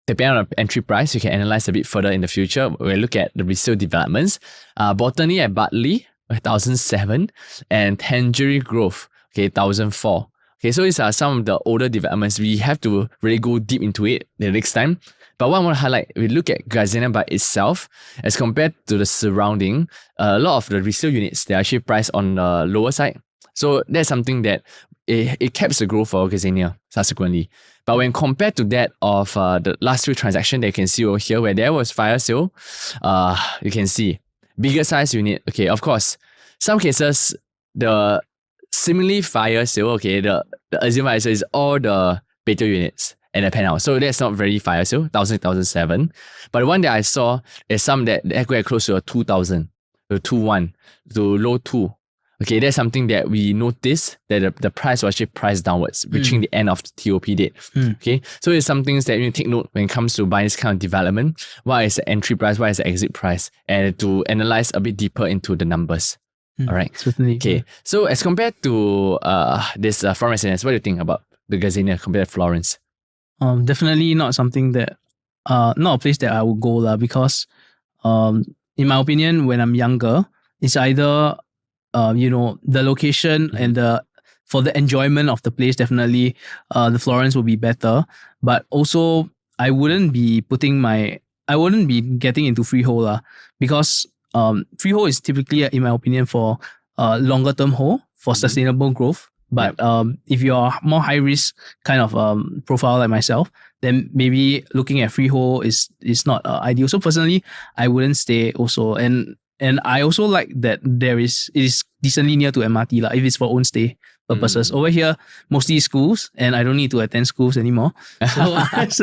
depending on the entry price, you can analyze a bit further in the future. We'll look at the resale developments. Botany at Bartley, 1,007, and Tangerine Grove, okay, 1,004. Okay, so these are some of the older developments. We have to really go deep into it the next time. But what I want to highlight, we look at Gazania by itself as compared to the surrounding, a lot of the resale units, they're actually priced on the lower side. So that's something that it caps the growth for Gazania subsequently. But when compared to that of the last few transactions that you can see over here, where there was fire sale, you can see bigger size unit. Okay, of course, some cases, the similarly fire sale, okay, the assumed fire sale is all the better units and the penthouse. So that's not very fire sale, 1,000, 1,007. But the one that I saw is some that go close to a 2,000, to 2,1, to low 2. Okay, that's something that we noticed that the price was actually priced downwards, reaching the end of the TOP date. Okay, so it's some things that you need to take note when it comes to buying this kind of development. What is the entry price? What is the exit price? And to analyze a bit deeper into the numbers. All right. Certainly. Okay, so as compared to this Florence Residences, what do you think about the Gazania compared to Florence? Definitely not something that, not a place that I would go lah, because in my opinion, when I'm younger, it's either the location and for the enjoyment of the place, definitely the Florence will be better. But also, I wouldn't be getting into freehold lah, because freehold is typically, in my opinion, for longer term hold for sustainable growth. But if you're more high risk kind of profile like myself, then maybe looking at freehold is not ideal. So personally, I wouldn't stay also. And I also like that it is decently near to MRT lah, if it's for own stay purposes. Over here, mostly schools, and I don't need to attend schools anymore. So that's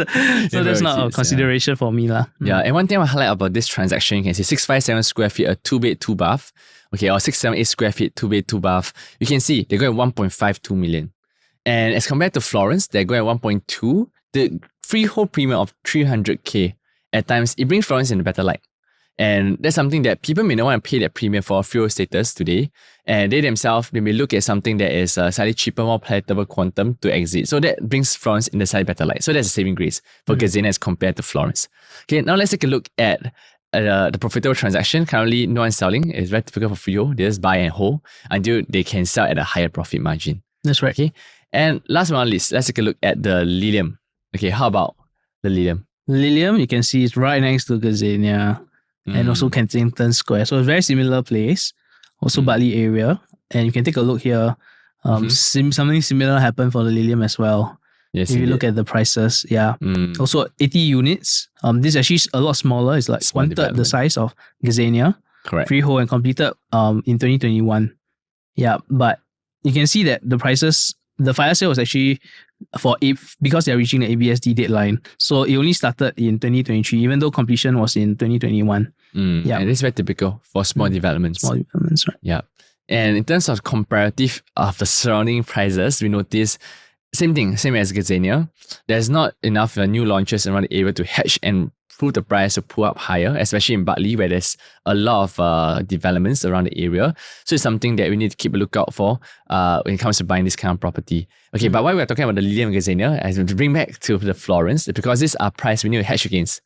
not a consideration for me lah. Yeah, and one thing I want to highlight about this transaction, you can see 657 square feet, a 2-bed, 2-bath. Okay, or 678 square feet, 2-bed, 2-bath. You can see they're going at 1.52 million. And as compared to Florence, they're going at 1.2. The freehold premium of 300k, at times, it brings Florence in a better light. And that's something that people may not want to pay that premium for freehold status today. And they themselves, they may look at something that is slightly cheaper, more palatable quantum to exit. So that brings Florence in the slightly better light. So that's a saving grace for Gazania as compared to Florence. Okay, now let's take a look at the profitable transaction. Currently, no one's selling. It's very typical for freehold. They just buy and hold until they can sell at a higher profit margin. That's right. Okay, and last but not least, let's take a look at the Lilium. Okay, how about the Lilium? Lilium, you can see it's right next to Gazania. And also Kensington Square. So a very similar place. Also Bartley area. And you can take a look here. Something similar happened for the Lilium as well. Yes, if you look at the prices, also 80 units. This is actually a lot smaller. It's like Small 1/3 the size of Gazania. Correct. Freehold and completed in 2021. Yeah, but you can see that the prices, the fire sale was actually because they're reaching the ABSD deadline. So it only started in 2023, even though completion was in 2021. Yeah, it is very typical for small developments. Small developments, right? Yeah. And in terms of comparative of the surrounding prices, we notice same as Gazania. There's not enough new launches around the area to hedge and prove the price to pull up higher, especially in Bartley, where there's a lot of developments around the area. So it's something that we need to keep a lookout for when it comes to buying this kind of property. Okay, but while we're talking about the Lilium and Gazania, I want to bring back to the Florence, because these are prices we need to hedge against,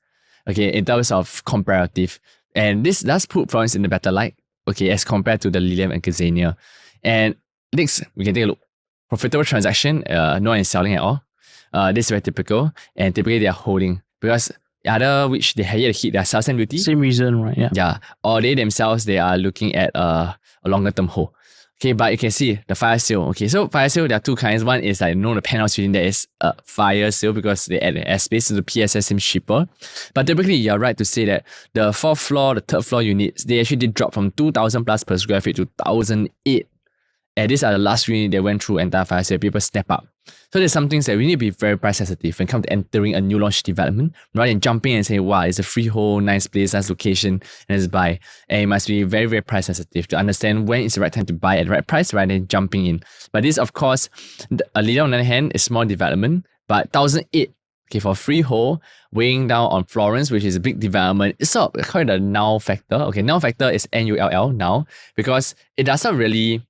okay, in terms of comparative. And this does put Florence in a better light, okay, as compared to the Lilium and Gazania. And next, we can take a look. Profitable transaction, no one is selling at all. This is very typical, and typically they are holding, because either which they have yet to hit their sales stamp duty. Same reason, right? Yeah. Yeah. Or they themselves, they are looking at a longer term hold. Okay, but you can see the fire sale. Okay, so fire sale, there are two kinds. One is like, the penthouse unit that is a fire sale because they add the airspace, so the PSS seems cheaper. But typically, you're right to say that the 4th floor, the 3rd floor units, they actually did drop from 2,000 plus per square feet to 1,008. And these are the last unit that went through entire fire sale. People step up. So there's some things that we need to be very price sensitive when it comes to entering a new launch development, rather than jumping and saying, wow, it's a freehold, nice place, nice location, and let's buy. And you must be very, very price sensitive to understand when is the right time to buy at the right price rather than jumping in. But this, of course, a Lilium on the other hand is small development, but 1,008, okay, for freehold, weighing down on Florence, which is a big development, it's sort of called the null factor. Okay, null factor is NULL now, because it does not really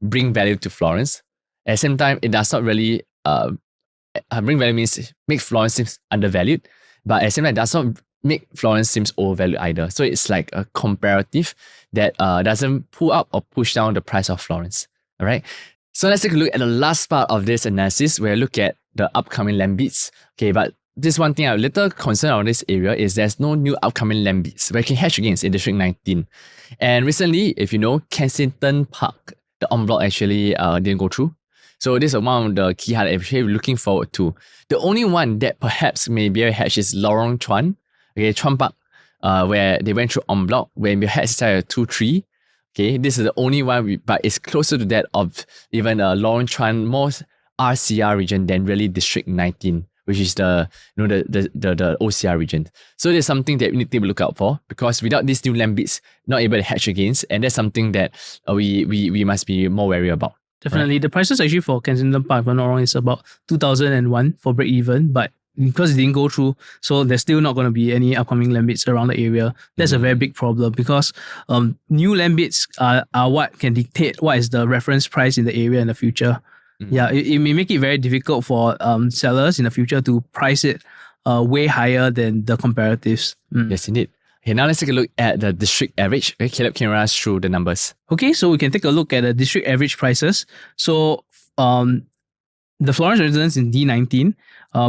bring value to Florence. At the same time, it does not really bring value, means make Florence seems undervalued, but at the same time, it does not make Florence seems overvalued either. So it's like a comparative that doesn't pull up or push down the price of Florence. All right. So let's take a look at the last part of this analysis where we look at the upcoming land bids. Okay, but this one thing I'm a little concerned on this area is there's no new upcoming land bids where you can hedge against in District 19. And recently, if you know, Kensington Park, the en bloc actually didn't go through. So this is one of the key highlights we're looking forward to. The only one that perhaps may be a hedge is Lorong Chuan, okay, Chuan Park, where they went through en bloc, where we had at 2-3. Okay, this is the only one, but it's closer to that of even Lorong Chuan, more RCR region than really District 19, which is the OCR region. So there's something that we need to look out for, because without these new land bids, not able to hedge against, and that's something that we must be more wary about. Definitely. Right? The prices actually for Kensington Park, if I'm not wrong, is about 2001 for break even, but because it didn't go through, so there's still not going to be any upcoming land bids around the area. That's a very big problem, because new land bids are what can dictate what is the reference price in the area in the future. Yeah, it may make it very difficult for sellers in the future to price it way higher than the comparatives. Yes, indeed. Okay, now let's take a look at the district average. Okay, Caleb, can you run us through the numbers? Okay, so we can take a look at the district average prices. So the Florence Residences in D19,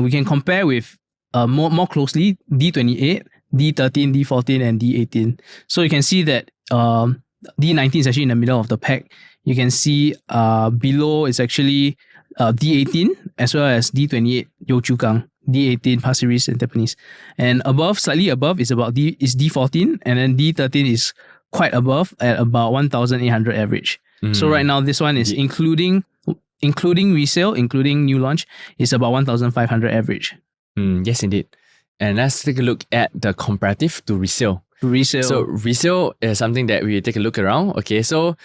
we can compare with more closely D28, D13, D14, and D18. So you can see that D19 is actually in the middle of the pack. You can see below is actually D18 as well as D28 Yio Chu Kang, D18 Pasir Ris and Tampines, and above, slightly above, is D14, and then D13 is quite above at about 1,800 average. So right now this one is including resale, including new launch, is about 1,500 average. Yes, indeed. And let's take a look at the comparative to resale. So resale is something that we take a look around. Okay, so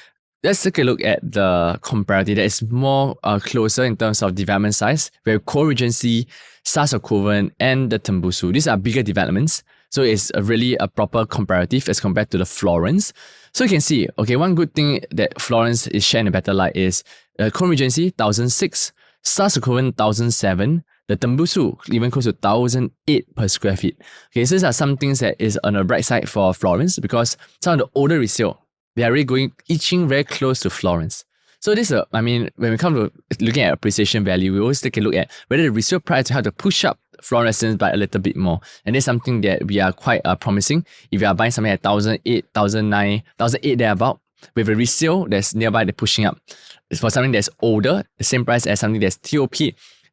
let's take a look at the comparative that is more closer in terms of development size. We have Co-Regency, Stars of Kovan, and the Tembusu. These are bigger developments. So it's really a proper comparative as compared to the Florence. So you can see, okay, one good thing that Florence is sharing a better light is Co-Regency 1,006, Stars of Kovan 1,007, the Tembusu even close to 1,008 per square feet. Okay, so these are some things that is on the bright side for Florence, because some of the older resale, they are really itching very close to Florence. So this, when we come to looking at appreciation value, we always take a look at whether the resale price will have to push up Florence by a little bit more. And that's something that we are quite promising. If you are buying something at 1,008, 1,009, 1,008 thereabout, with a resale that's nearby, they're pushing up. For something that's older, the same price as something that's TOP,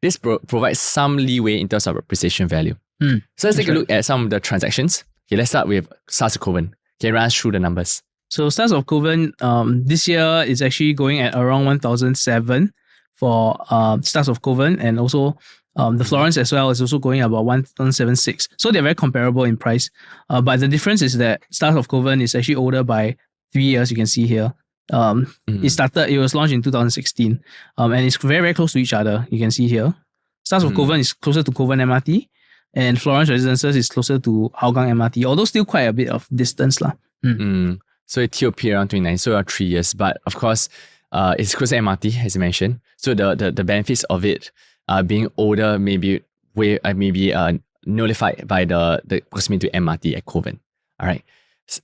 this provides some leeway in terms of appreciation value. So let's take a look at some of the transactions. Okay, let's start with Stars of Kovan. Okay, run us through the numbers. So Stars of Kovan this year is actually going at around 1,007 for Stars of Kovan, and also the Florence as well is also going about 1,176. So they're very comparable in price. But the difference is that Stars of Kovan is actually older by 3 years, you can see here. It was launched in 2016, and it's very, very close to each other. You can see here. Stars of Kovan is closer to Kovan MRT, and Florence Residences is closer to Hougang MRT, although still quite a bit of distance. So it TOP around 29, so around 3 years. But of course, it's close to MRT, as you mentioned. So the benefits of it being older may be nullified by the proximity to MRT at Kovan. All right.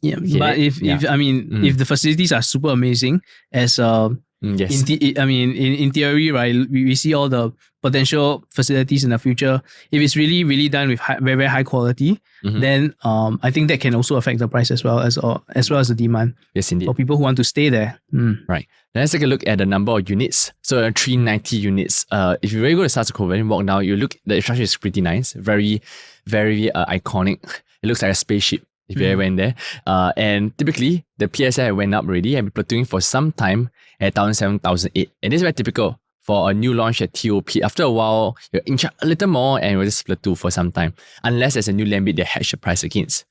Yeah, okay. But if the facilities are super amazing, as yes. in theory, right, we see all the potential facilities in the future. If it's really, really done with very, very high quality, then I think that can also affect the price as well as the demand. Yes, indeed. For people who want to stay there. Right. Let's take a look at the number of units. So 390 units. If you really go to Stars of Kovan and walk down, you look, the structure is pretty nice, very, very iconic. It looks like a spaceship if you ever went there. And typically, the PSI went up already and been platooing for some time at 1,007, 1,008. And this is very typical for a new launch at TOP. After a while, you inch up a little more and you'll just plateau for some time, unless there's a new land bid that hedge the price against.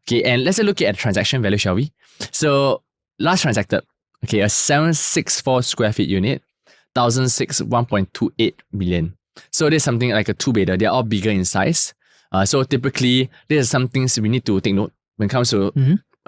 Okay, and let's look at the transaction value, shall we? So, last transacted, okay, a 764 square feet unit, 1,006, 1.28 million. So there's something like a two-bedder. They're all bigger in size. So typically, there's some things we need to take note when it comes to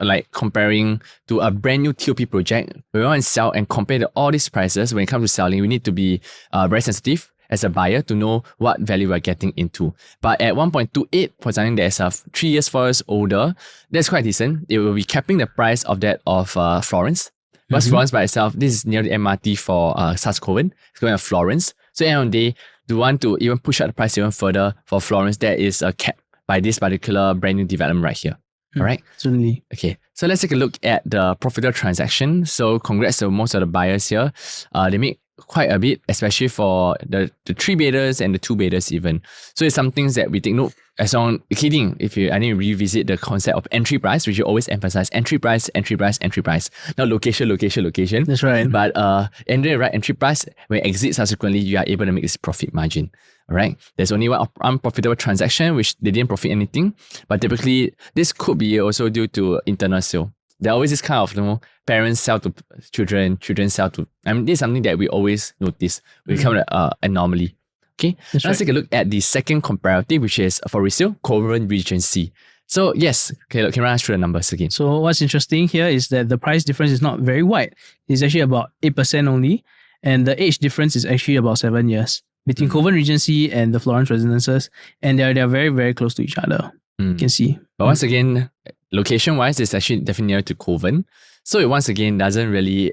like comparing to a brand new TOP project. We want to sell and compare all these prices. When it comes to selling, we need to be very sensitive as a buyer to know what value we're getting into. But at 1.28 for something that's 3 years, 4 years older, that's quite decent. It will be capping the price of that of Florence. Because Florence by itself, this is near the MRT for Kovan. It's going to Florence. So at the end of the day, do you want to even push up the price even further for Florence, there is a cap by this particular brand new development right here. All right. Certainly. Okay. So let's take a look at the profitable transaction. So congrats to most of the buyers here. They make quite a bit, especially for the 3-bedders and the 2-bedders even. So it's some things that we take note. As on kidding, I need to revisit the concept of entry price, which you always emphasize entry price, not location. That's right. But enter the right entry price, when exit subsequently, you are able to make this profit margin. All right. There's only one unprofitable transaction, which they didn't profit anything. But typically, this could be also due to internal sale. There are always this kind of, parents sell to children sell to. This is something that we always notice. We become an anomaly. Okay, let's take a look at the second comparative, which is for resale, Kovan Regency. So yes, okay, can run us through the numbers again. So what's interesting here is that the price difference is not very wide. It's actually about 8% only, and the age difference is actually about 7 years between Kovan Regency and the Florence Residences, and they're very, very close to each other. You can see. But once again, location-wise, it's actually definitely near to Kovan. So it once again doesn't really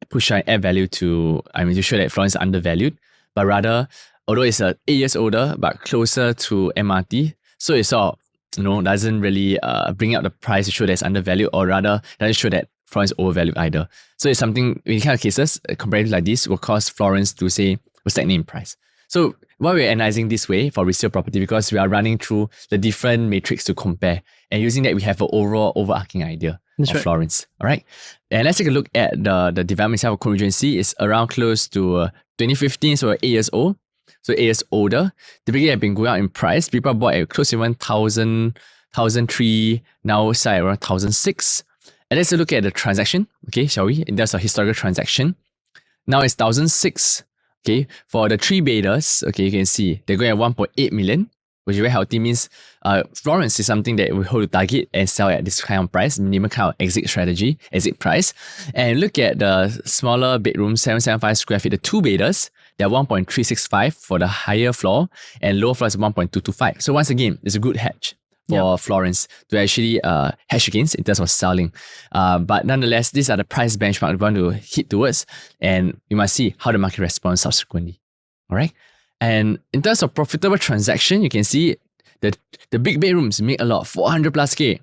push and add value to show that Florence is undervalued, but rather, although it's 8 years older, but closer to MRT, so it sort of, doesn't really bring up the price to show that it's undervalued, or rather doesn't show that Florence is overvalued either. So it's something, in kind of cases, comparative like this will cause Florence to say, will stagnate in price. So why we're analyzing this way for resale property, because we are running through the different matrix to compare, and using that we have an overall overarching idea of Florence. All right. And let's take a look at the development itself of Kovan Regency. It's around close to 2015, so 8 years old. So 8 years older. Typically have been going out in price. People bought at close to 1,000, 1,003, now sell around 1,006. And let's look at the transaction, okay, shall we? And that's a historical transaction. Now it's 1,006. Okay, for the 3-bedders, okay, you can see they're going at 1.8 million, which is very healthy. Means Florence is something that we hold to target and sell at this kind of price, minimum kind of exit strategy, exit price. And look at the smaller bedroom, 775 square feet, the 2-bedders, they're 1.365 for the higher floor, and lower floor is 1.225. So once again, it's a good hedge for Florence to actually hedge against in terms of selling. But nonetheless, these are the price benchmark we want to hit towards, and you must see how the market responds subsequently. All right. And in terms of profitable transaction, you can see that the big bedrooms make a lot, 400 plus K.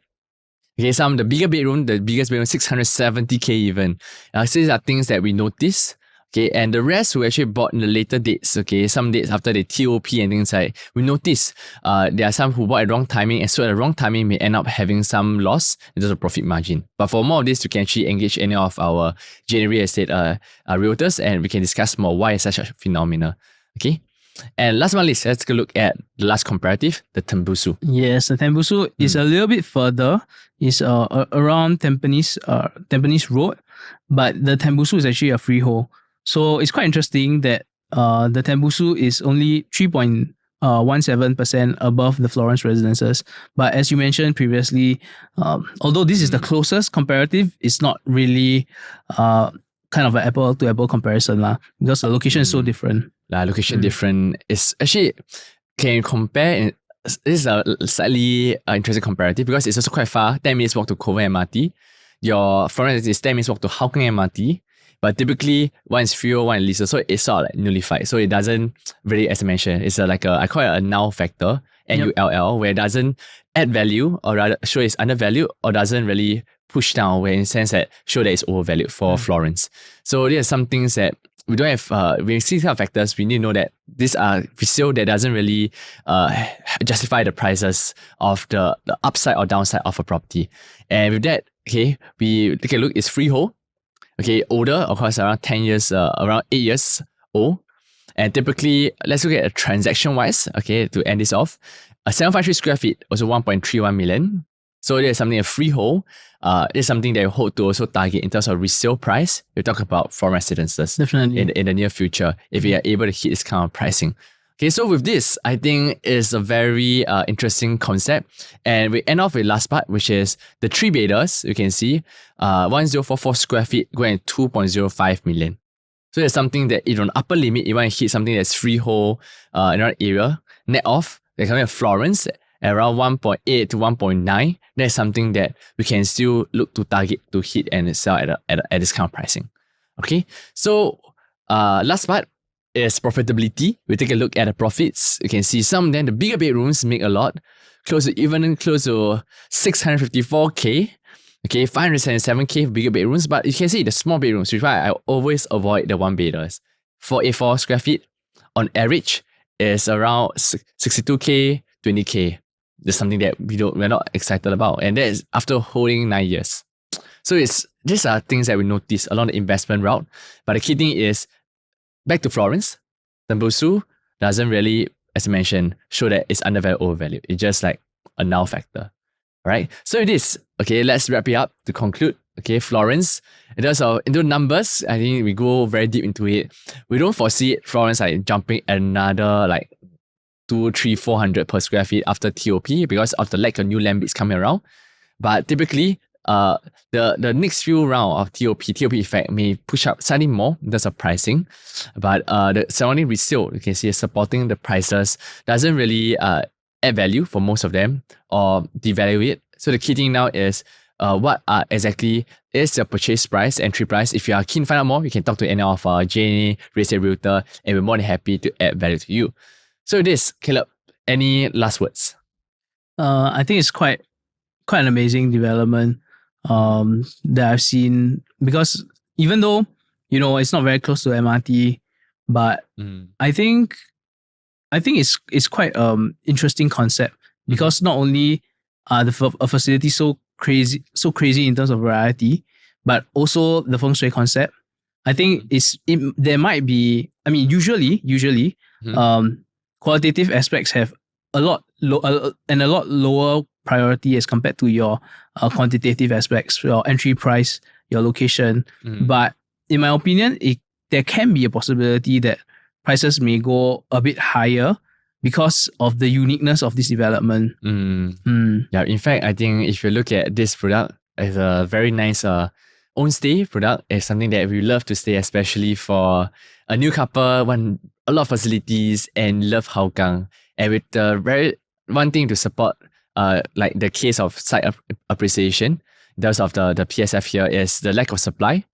Okay, some of the bigger bedroom, the biggest bedroom, 670K even. So these are things that we notice. Okay, and the rest who actually bought in the later dates, okay, some dates after the TOP and things like, we notice there are some who bought at the wrong timing, and so at the wrong timing may end up having some loss in terms of profit margin. But for more of this, you can actually engage any of our real estate realtors, and we can discuss more why it's such a phenomenon. Okay. And last but not least, let's take a look at the last comparative, the Tembusu. Yes, the Tembusu is a little bit further. It's around Tampines Road, but the Tembusu is actually a freehold. So it's quite interesting that the Tembusu is only 3.17% above the Florence Residences. But as you mentioned previously, although this is the closest comparative, it's not really kind of an apple-to-apple comparison because the location is so different. Location different is actually, can you compare? This is a slightly interesting comparative because it's also quite far. 10 minutes walk to Kovan MRT. Your Florence is 10 minutes walk to Hougang MRT. But typically, one is freehold, one is leasehold, so it's sort of nullified. So it doesn't really, as I mentioned, it's I call it a null factor, NULL, where it doesn't add value, or rather show it's undervalued, or doesn't really push down, where in the sense that show that it's overvalued for Florence. So there are some things that we don't have, when we see these kind of factors, we need to know that these are resale that doesn't really justify the prices of the upside or downside of a property. And with that, okay, we take a look, it's freehold. Okay, older, of course, around 10 years, around 8 years old. And typically, let's look at a transaction-wise, okay, to end this off. A 753 square feet, also 1.31 million. So there's something, a freehold. It's something that you hope to also target in terms of resale price. We talk about Florence Residences. Definitely. In the near future, if we are able to hit this kind of pricing. Okay, so with this, I think is a very interesting concept. And we end off with last part, which is the 3-bedders. You can see 1044 square feet going at 2.05 million. So there's something that on the upper limit, you want to hit something that's freehold in our area, net off, they're coming at Florence around 1.8 to 1.9, that's something that we can still look to target to hit and sell at this kind of pricing. Okay, so last part is profitability. We take a look at the profits. You can see some of them, the bigger bedrooms make a lot, close to 654k. Okay, 577k for bigger bedrooms, but you can see the small bedrooms, which is why I always avoid the one beders. 484 square feet on average is around 62k, 20k. There's something that we're not excited about, and that is after holding 9 years. So these are things that we notice along the investment route. But the key thing is, back to Florence, Tembusu doesn't really, as I mentioned, show that it's undervalued or overvalued. It's just like a null factor. Right? So it is. Okay, let's wrap it up to conclude. Okay, Florence, in terms of into numbers, I think we go very deep into it. We don't foresee Florence like jumping another like 200, 300, 400 per square feet after TOP because of the lack of new land bits coming around. But typically, the next few round of TOP effect may push up slightly more in terms of pricing. But the surrounding resale, you can see supporting the prices doesn't really add value for most of them or devalue it. So the key thing now is what exactly is the purchase price, entry price. If you are keen to find out more, you can talk to any of our JNA Resale Realtor and we're more than happy to add value to you. So this, Caleb, any last words? I think it's quite an amazing development that I've seen, because even though, it's not very close to MRT, but I think it's quite interesting concept, because not only are the facility so crazy in terms of variety, but also the feng shui concept. I think there might be, usually qualitative aspects have a lot lower priority as compared to your quantitative aspects, your entry price, your location. But in my opinion, there can be a possibility that prices may go a bit higher because of the uniqueness of this development. Yeah, in fact, I think if you look at this product as a very nice own stay product, it's something that we love to stay, especially for a new couple, want a lot of facilities and love Hougang. And with the one thing to support like the case of site appreciation, in terms of the PSF here, is the lack of supply.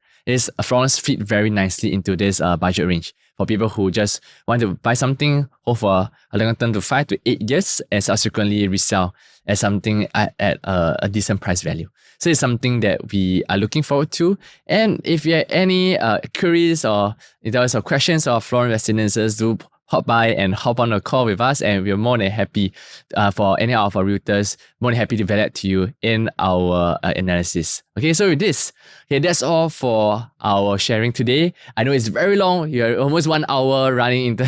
Florence fit very nicely into this budget range for people who just want to buy something, hold for a longer term to 5 to 8 years, and subsequently resell as something at a decent price value. So it's something that we are looking forward to. And if you have any queries or if there are some questions of Florence Residences, do hop by and hop on a call with us, and we're more than happy for any of our realtors, more than happy to validate to you in our analysis. Okay, so with this, that's all for our sharing today. I know it's very long. You're almost 1 hour running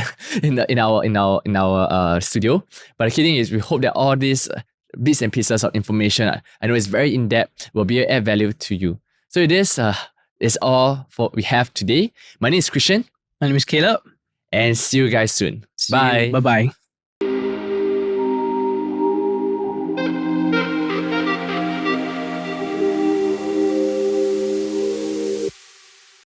in our studio, but the key thing is we hope that all these bits and pieces of information, I know it's very in depth, will be add value to you. So with this is all for what we have today. My name is Christian. My name is Caleb. And see you guys soon. Bye. Bye-bye.